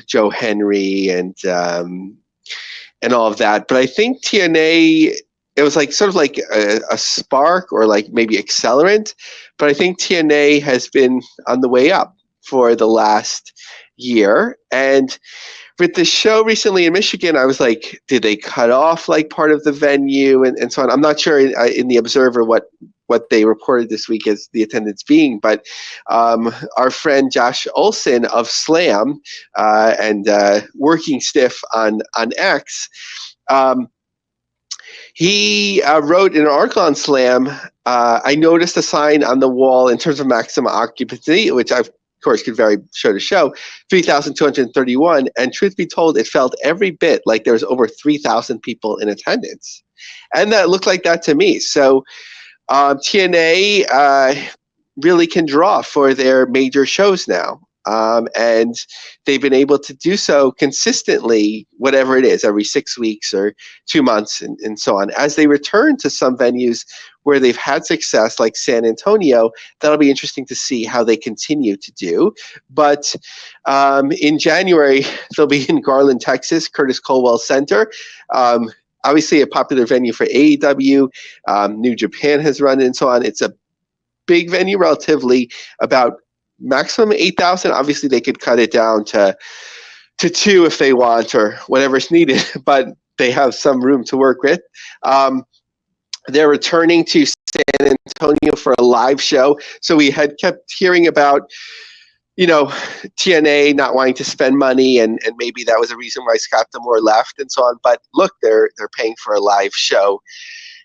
[SPEAKER 2] Joe Henry and all of that. But I think TNA, it was like sort of like a spark or like maybe accelerant. But I think TNA has been on the way up for the last year. And with the show recently in Michigan, I was like, did they cut off like part of the venue and so on? I'm not sure in the Observer what they reported this week as the attendance being, but our friend Josh Olson of Slam and Working Stiff on X, he wrote in an article on Slam, I noticed a sign on the wall in terms of maximum occupancy, which I've of course could vary show to show, 3,231, and truth be told, it felt every bit like there was over 3,000 people in attendance, and that looked like that to me. So TNA really can draw for their major shows now, and they've been able to do so consistently, whatever it is, every 6 weeks or 2 months and so on. As they return to some venues where they've had success, like San Antonio, that'll be interesting to see how they continue to do. But in January, they'll be in Garland, Texas, Curtis Colwell Center. Obviously a popular venue for AEW. New Japan has run and so on. It's a big venue relatively, about maximum 8,000. Obviously they could cut it down to 2 if they want, or whatever's needed, but they have some room to work with. They're returning to San Antonio for a live show. So we had kept hearing about, TNA not wanting to spend money, and maybe that was a reason why Scott D'Amore left and so on. But look, they're paying for a live show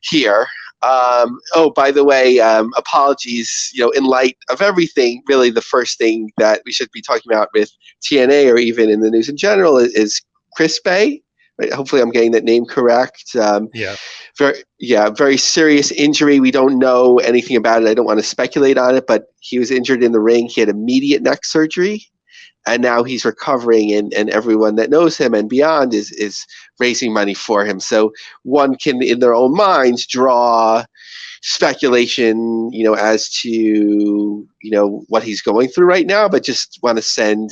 [SPEAKER 2] here. Oh, by the way, apologies. In light of everything, really, the first thing that we should be talking about with TNA or even in the news in general is Chris Bay. Right? Hopefully, I'm getting that name correct. Very serious injury. We don't know anything about it. I don't want to speculate on it, but he was injured in the ring. He had immediate neck surgery, and now he's recovering, and everyone that knows him and beyond is raising money for him. So one can, in their own minds, draw speculation, as to, what he's going through right now, but just want to send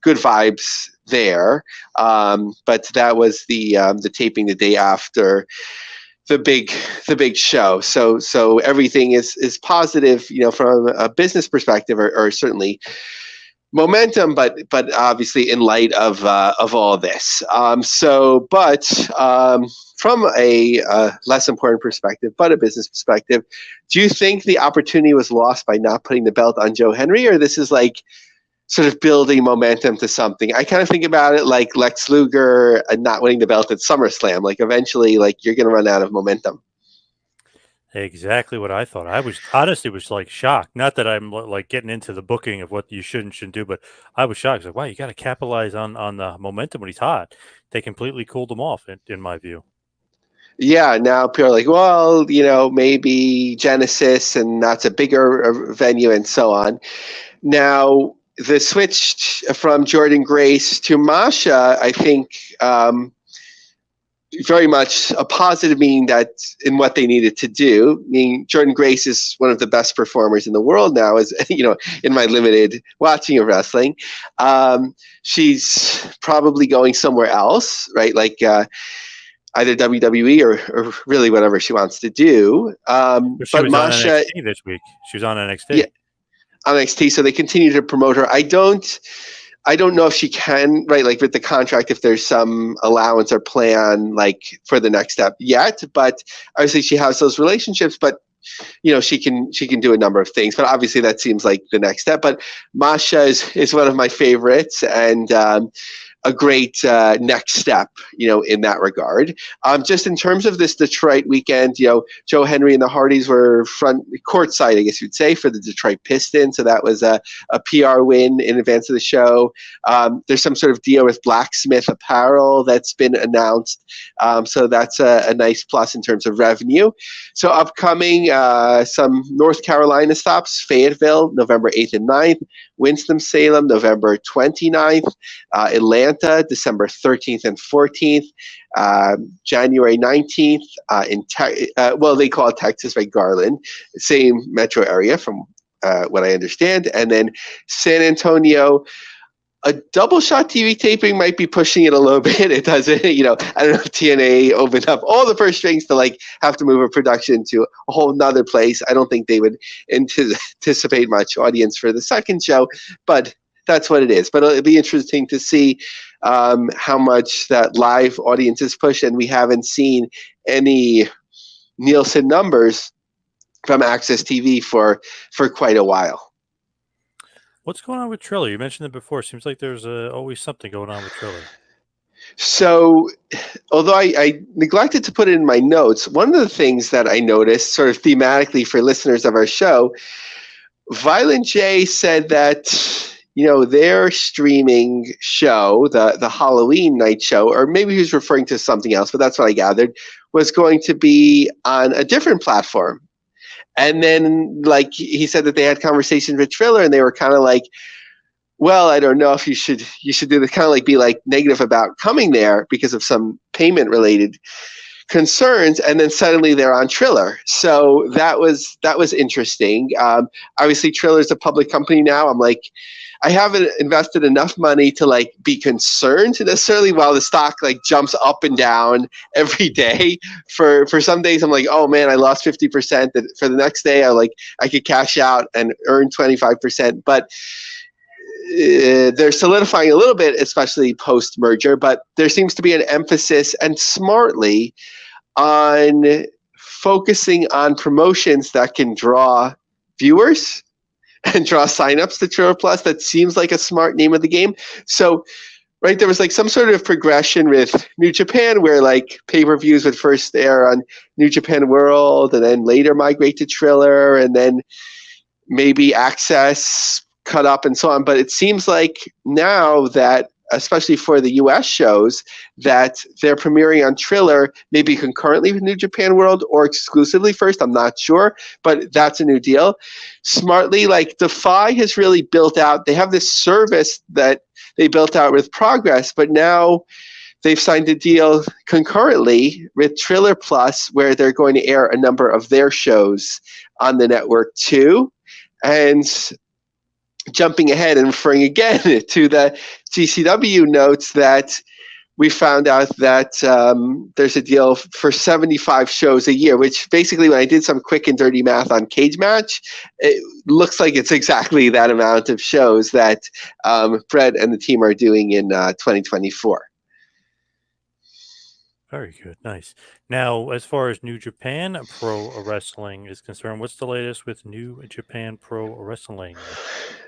[SPEAKER 2] good vibes there. But that was the taping the day after the big show. So everything is positive, from a business perspective, or certainly momentum, but obviously in light of all this. From a less important perspective, but a business perspective, do you think the opportunity was lost by not putting the belt on Joe Henry, or this is like sort of building momentum to something? I kind of think about it like Lex Luger not winning the belt at SummerSlam. Like eventually, like you're going to run out of momentum.
[SPEAKER 1] Exactly what I thought. I was honestly like shocked. Not that I'm like getting into the booking of what you should and shouldn't do, but I was shocked. Like, wow, you got to capitalize on the momentum when he's hot. They completely cooled him off, in my view.
[SPEAKER 2] Yeah, now people are like, well, maybe Genesis, and that's a bigger venue, and so on. Now, the switch from Jordynne Grace to Masha, I think, very much a positive, meaning that in what they needed to do. Meaning Jordynne Grace is one of the best performers in the world now, as in my limited watching of wrestling. She's probably going somewhere else, right? Like either WWE or really whatever she wants to do.
[SPEAKER 1] But Masha, on NXT this week. She was on NXT.
[SPEAKER 2] Yeah, on NXT. So they continue to promote her. I don't know if she can, right, like with the contract, if there's some allowance or plan like for the next step yet, but obviously she has those relationships, but she can do a number of things, but obviously that seems like the next step. But Masha is one of my favorites, and a great next step, in that regard. Just in terms of this Detroit weekend, Joe Henry and the Hardys were courtside, I guess you'd say, for the Detroit Pistons. So that was a PR win in advance of the show. There's some sort of deal with Blacksmith Apparel that's been announced. So that's a nice plus in terms of revenue. So upcoming, some North Carolina stops: Fayetteville, November 8th and 9th, Winston-Salem, November 29th, Atlanta, December 13th and 14th, January 19th, they call it Texas, right? Garland, same metro area from what I understand. And then San Antonio, a double shot TV taping might be pushing it a little bit. It doesn't, I don't know if TNA opened up all the purse strings to like have to move a production to a whole nother place. I don't think they would anticipate much audience for the second show, but that's what it is. But it'll be interesting to see how much that live audience is pushed, and we haven't seen any Nielsen numbers from Access TV for quite a while.
[SPEAKER 1] What's going on with Triller? You mentioned it before. Seems like there's always something going on with Triller.
[SPEAKER 2] So, although I neglected to put it in my notes, one of the things that I noticed sort of thematically for listeners of our show, Violent J said that, their streaming show, the Halloween night show, or maybe he was referring to something else, but that's what I gathered, was going to be on a different platform. And then, like, he said that they had conversations with Triller, and they were kind of like, well, I don't know if you should do this, kind of like be like negative about coming there because of some payment related concerns. And then suddenly they're on Triller. So that was interesting. Obviously Triller's a public company now. I'm like, I haven't invested enough money to like be concerned necessarily while the stock like jumps up and down every day. For some days I'm like, oh man, I lost 50%. That for the next day I could cash out and earn 25%. But they're solidifying a little bit, especially post merger. But there seems to be an emphasis, and smartly, on focusing on promotions that can draw viewers and draw signups to Triller Plus. That seems like a smart name of the game. So right, there was like some sort of progression with New Japan where like pay-per-views would first air on New Japan World and then later migrate to Triller and then maybe Access cut up and so on. But it seems like now that, especially for the US shows, that they're premiering on Triller maybe concurrently with New Japan World or exclusively first. I'm not sure, but that's a new deal. Smartly, like Defy has really built out, they have this service that they built out with Progress, but now they've signed a deal concurrently with Triller Plus where they're going to air a number of their shows on the network too. And jumping ahead and referring again to the GCW notes that we found out that there's a deal for 75 shows a year, which basically when I did some quick and dirty math on Cage Match, it looks like it's exactly that amount of shows that Brett and the team are doing in 2024.
[SPEAKER 1] Very good. Nice. Now, as far as New Japan Pro Wrestling is concerned, what's the latest with New Japan Pro Wrestling?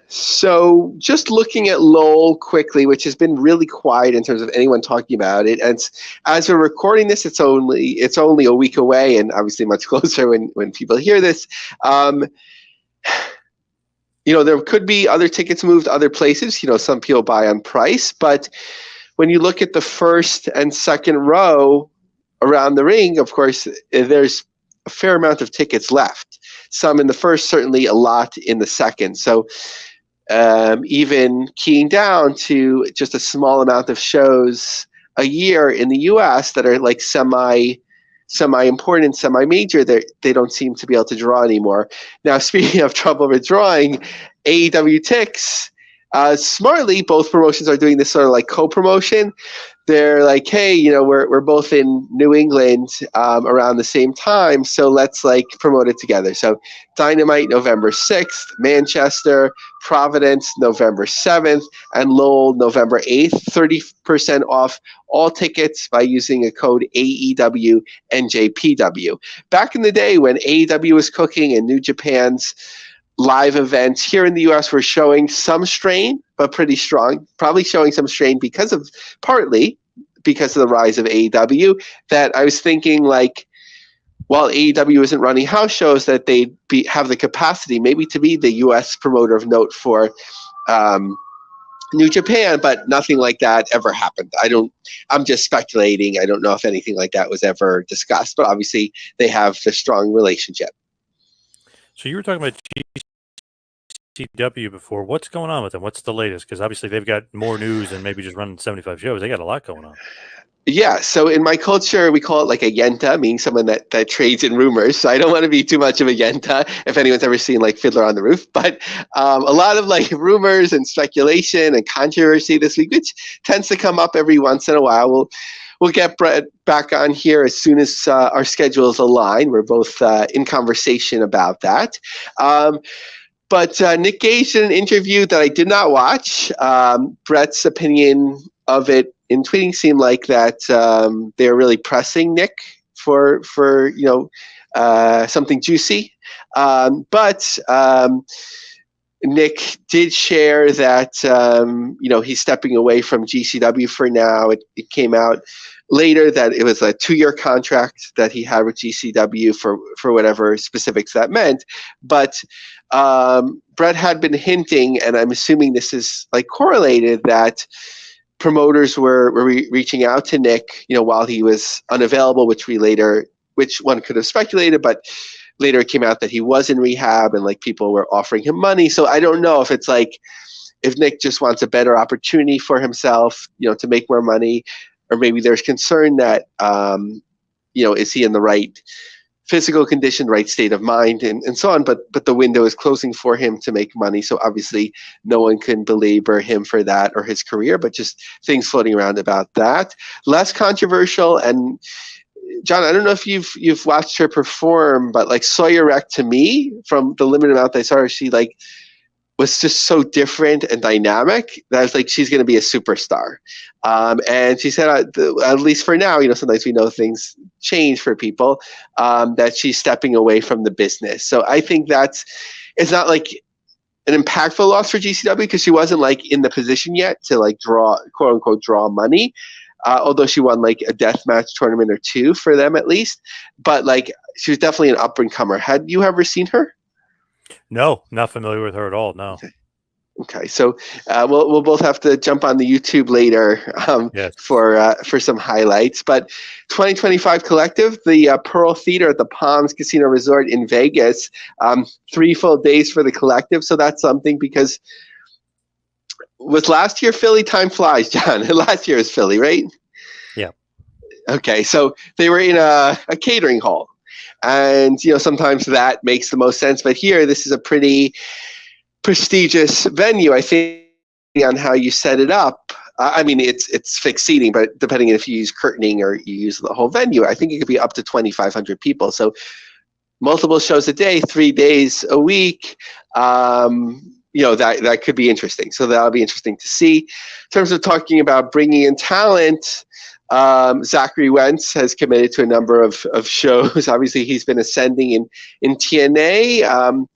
[SPEAKER 2] So just looking at LOL quickly, which has been really quiet in terms of anyone talking about it. And as we're recording this, it's only a week away and obviously much closer when people hear this. There could be other tickets moved to other places. Some people buy on price, but when you look at the first and second row around the ring, of course, there's a fair amount of tickets left. Some in the first, certainly a lot in the second. So even keying down to just a small amount of shows a year in the US that are like semi-important, semi-major, they don't seem to be able to draw anymore. Now, speaking of trouble with drawing, AEW Tix, smartly, both promotions are doing this sort of like co-promotion. They're like, hey, we're both in New England around the same time, so let's like promote it together. So Dynamite November 6th, Manchester, Providence November 7th, and Lowell November 8th. 30% off all tickets by using a code AEW NJPW. Back in the day when AEW was cooking and New Japan's live events here in the US were showing some strain, but pretty strong, probably showing some strain partly because of the rise of AEW, that I was thinking like, while AEW isn't running house shows, that they'd have the capacity maybe to be the US promoter of note for New Japan, but nothing like that ever happened. I'm just speculating. I don't know if anything like that was ever discussed, but obviously they have a strong relationship.
[SPEAKER 1] So you were talking about GCW before. What's going on with them? What's the latest? Because obviously they've got more news than maybe just running 75 shows. They got a lot going on.
[SPEAKER 2] Yeah, so in my culture, we call it like a yenta, meaning someone that trades in rumors. So I don't want to be too much of a yenta if anyone's ever seen like Fiddler on the Roof. But a lot of like rumors and speculation and controversy this week, which tends to come up every once in a while. We'll get Brett back on here as soon as our schedules align. We're both in conversation about that. But Nick Gage did an interview that I did not watch. Brett's opinion of it in tweeting seemed like that they're really pressing Nick for something juicy. But Nick did share that he's stepping away from GCW for now. It came out later that it was a 2-year contract that he had with GCW for whatever specifics that meant. But Brett had been hinting, and I'm assuming this is like correlated, that promoters were reaching out to Nick, while he was unavailable, which one could have speculated, but later it came out that he was in rehab and like people were offering him money. So I don't know if it's like, if Nick just wants a better opportunity for himself, to make more money, or maybe there's concern that, is he in the right physical condition, right state of mind, and so on. But the window is closing for him to make money. So obviously no one can belabor him for that or his career, but just things floating around about that. Less controversial. And John, I don't know if you've watched her perform, but like Sawyer Wreck, to me, from the limited amount that I saw her, she like was just so different and dynamic that I was like, she's going to be a superstar. And she said, at least for now, sometimes we know things change for people, that she's stepping away from the business. So I think it's not like an impactful loss for GCW because she wasn't like in the position yet to like draw, quote unquote, draw money. Although she won like a deathmatch tournament or two for them at least, but like she was definitely an up and comer. Had you ever seen her?
[SPEAKER 1] No, not familiar with her at all. No.
[SPEAKER 2] Okay, so we'll both have to jump on the YouTube later
[SPEAKER 1] Yes.
[SPEAKER 2] for some highlights. But 2025 Collective, the Pearl Theater at the Palms Casino Resort in Vegas, 3 full days for the Collective. So that's something because was last year Philly? Time flies, John. Last year was Philly, right?
[SPEAKER 1] Yeah.
[SPEAKER 2] Okay, so they were in a catering hall, and sometimes that makes the most sense. But here, this is a pretty prestigious venue, I think, on how you set it up. I mean, it's fixed seating, but depending if you use curtaining or you use the whole venue, I think it could be up to 2,500 people. So multiple shows a day, 3 days a week. That could be interesting. So that'll be interesting to see. In terms of talking about bringing in talent, Zachary Wentz has committed to a number of shows. Obviously, he's been ascending in TNA.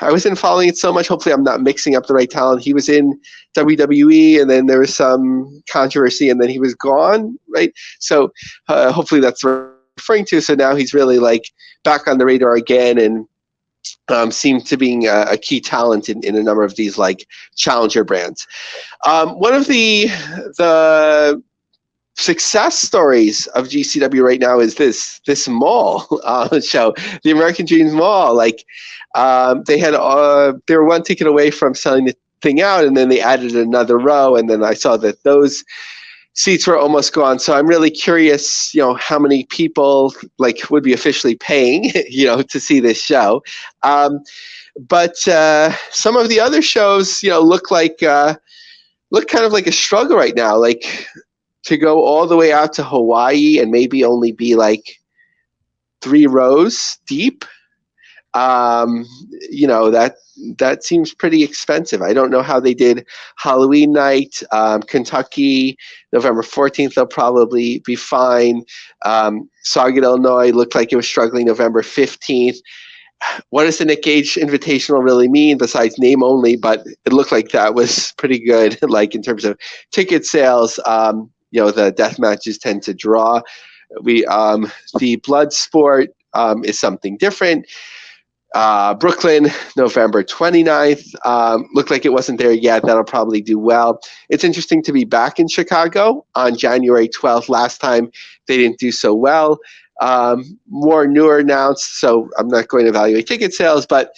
[SPEAKER 2] I wasn't following it so much. Hopefully, I'm not mixing up the right talent. He was in WWE, and then there was some controversy, and then he was gone, right? So hopefully that's what I'm referring to. So now he's really like back on the radar again, and seemed to being a key talent in a number of these like challenger brands. One of the success stories of GCW right now is this mall show, the American Dreams Mall. Like they were 1 ticket away from selling the thing out, and then they added another row, and then I saw that those seats were almost gone. So I'm really curious, how many people like would be officially paying, to see this show. But some of the other shows, look kind of like a struggle right now. Like to go all the way out to Hawaii and maybe only be like 3 rows deep. That seems pretty expensive. I don't know how they did Halloween night. Kentucky, November 14th, they'll probably be fine. Sauget, Illinois looked like it was struggling November 15th. What does the Nick Gage Invitational really mean besides name only? But it looked like that was pretty good, like in terms of ticket sales. The death matches tend to draw. The blood sport is something different. Brooklyn, November 29th. Looked like it wasn't there yet. That'll probably do well. It's interesting to be back in Chicago on January 12th. Last time they didn't do so well. More newer announced, so I'm not going to evaluate ticket sales, but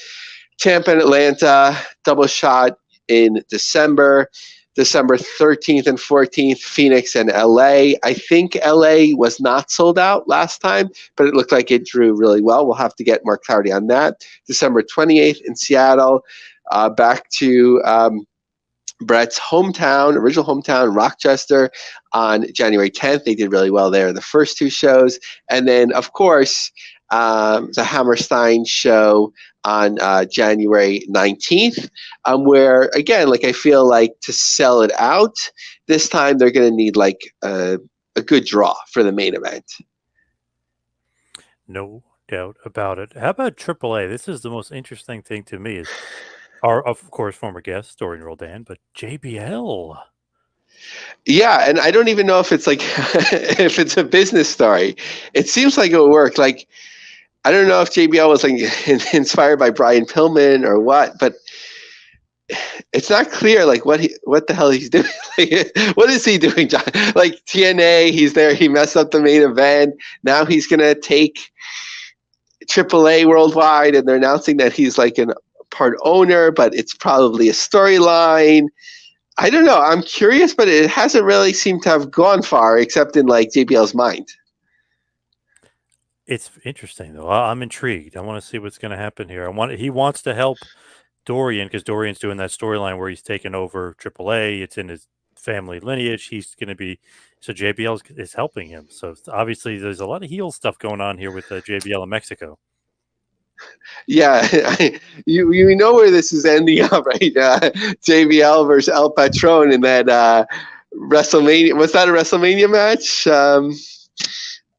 [SPEAKER 2] Tampa and Atlanta, double shot in December 13th and 14th, Phoenix and LA. I think LA was not sold out last time, but it looked like it drew really well. We'll have to get more clarity on that. December 28th in Seattle, back to Brett's original hometown, Rochester, on January 10th. They did really well there, the first 2 shows. And then, of course, the Hammerstein show on January 19th, where, again, like I feel like to sell it out, this time they're going to need like a good draw for the main event.
[SPEAKER 1] No doubt about it. How about AAA? This is the most interesting thing to me is our, of course, former guest, Dorian Roldan, but JBL.
[SPEAKER 2] Yeah, and I don't even know if it's like if it's a business story. It seems like it would work. Like, I don't know if JBL was like inspired by Brian Pillman or what, but it's not clear like what the hell he's doing. What is he doing, John? Like TNA, he's there, he messed up the main event. Now he's gonna take AAA worldwide, and they're announcing that he's like a part owner, but it's probably a storyline. I don't know. I'm curious, but it hasn't really seemed to have gone far, except in like JBL's mind.
[SPEAKER 1] It's interesting though. I'm intrigued. I want to see what's going to happen here. He wants to help Dorian because Dorian's doing that storyline where he's taking over AAA. It's in his family lineage. He's going to be so JBL is helping him. So obviously, there's a lot of heel stuff going on here with JBL in Mexico.
[SPEAKER 2] Yeah, you know where this is ending up, right? JBL versus El Patron in that WrestleMania. Was that a WrestleMania match?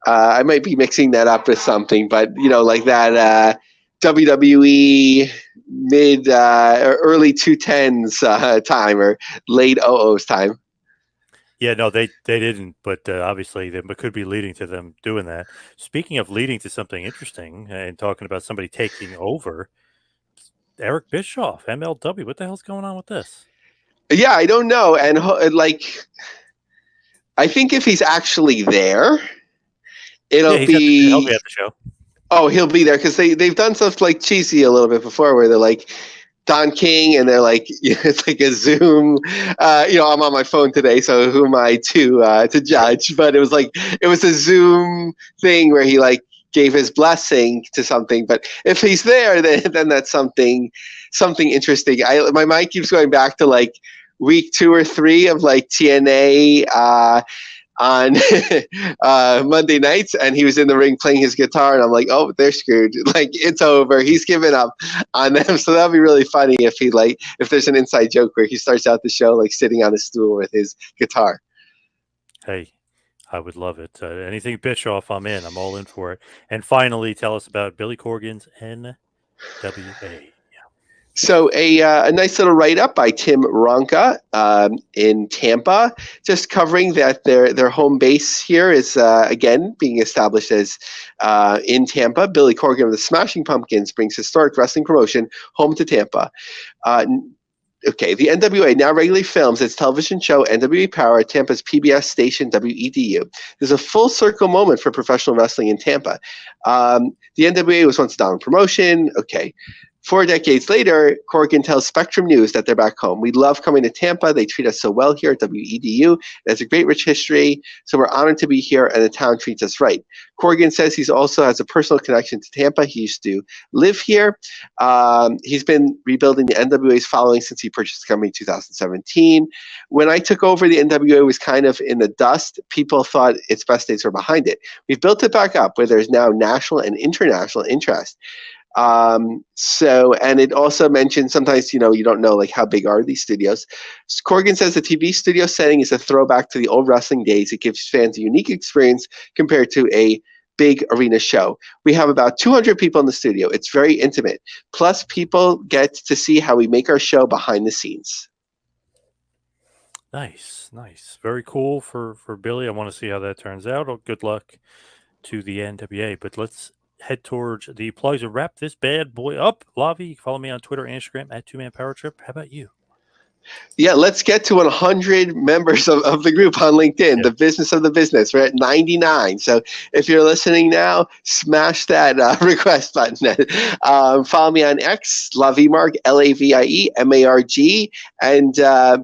[SPEAKER 2] I might be mixing that up with something, but like that WWE mid or early 2010s time or late 00s time.
[SPEAKER 1] Yeah, no, they didn't, but obviously they could be leading to them doing that. Speaking of leading to something interesting and talking about somebody taking over, Eric Bischoff, MLW, what the hell's going on with this?
[SPEAKER 2] Yeah, I don't know, and like, I think if he's actually there, it'll
[SPEAKER 1] Yeah, he'll
[SPEAKER 2] be.
[SPEAKER 1] be at the show.
[SPEAKER 2] Oh, he'll be there because they've done stuff like cheesy a little bit before, where they're like Don King, and they're like, it's like a Zoom. I'm on my phone today, so who am I to judge? But it was a Zoom thing where he like gave his blessing to something. But if he's there, then that's something interesting. My mind keeps going back to like week 2 or 3 of like TNA. On Monday nights, and he was in the ring playing his guitar, and I'm like, oh, they're screwed. Like, it's over. He's given up on them. So that'd be really funny if there's an inside joke where he starts out the show like sitting on a stool with his guitar.
[SPEAKER 1] Hey, I would love it. Anything Bischoff, I'm in. I'm all in for it. And finally, tell us about Billy Corgan's NWA.
[SPEAKER 2] So a nice little write-up by Tim Ronka in Tampa, just covering that their home base here is, again, being established as in Tampa. Billy Corgan of the Smashing Pumpkins brings historic wrestling promotion home to Tampa. Okay, the NWA now regularly films its television show NWA Power at Tampa's PBS station WEDU. There's a full circle moment for professional wrestling in Tampa. The NWA was once a dominant promotion. Okay. 4 decades later, Corgan tells Spectrum News that they're back home. We love coming to Tampa. They treat us so well here at WEDU. It has a great, rich history, so we're honored to be here, and the town treats us right. Corgan says he also has a personal connection to Tampa. He used to live here. He's been rebuilding the NWA's following since he purchased the company in 2017. When I took over, the NWA was kind of in the dust. People thought its best days were behind it. We've built it back up where there's now national and international interest. And it also mentions sometimes, you don't know like how big are these studios. Corgan says the TV studio setting is a throwback to the old wrestling days. It gives fans a unique experience compared to a big arena show. We have about 200 people in the studio. It's very intimate. Plus, people get to see how we make our show behind the scenes.
[SPEAKER 1] Nice. Very cool for Billy. I want to see how that turns out. Oh, good luck to the NWA. But let's head towards the plugs and wrap this bad boy up. Lavi, follow me on Twitter and Instagram at 2Man Power Trip. How about you?
[SPEAKER 2] Yeah, let's get to 100 members of the group on LinkedIn, The Business of the Business. We're at 99. So if you're listening now, smash that request button. Follow me on X, Laviemarg, LAVIEMARG. And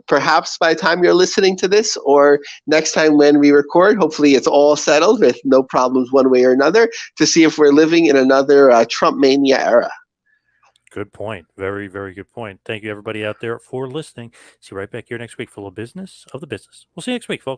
[SPEAKER 2] perhaps by the time you're listening to this or next time when we record, hopefully it's all settled with no problems one way or another to see if we're living in another Trump mania era.
[SPEAKER 1] Good point. Very, very good point. Thank you, everybody out there, for listening. See you right back here next week full of business of the business. We'll see you next week, folks.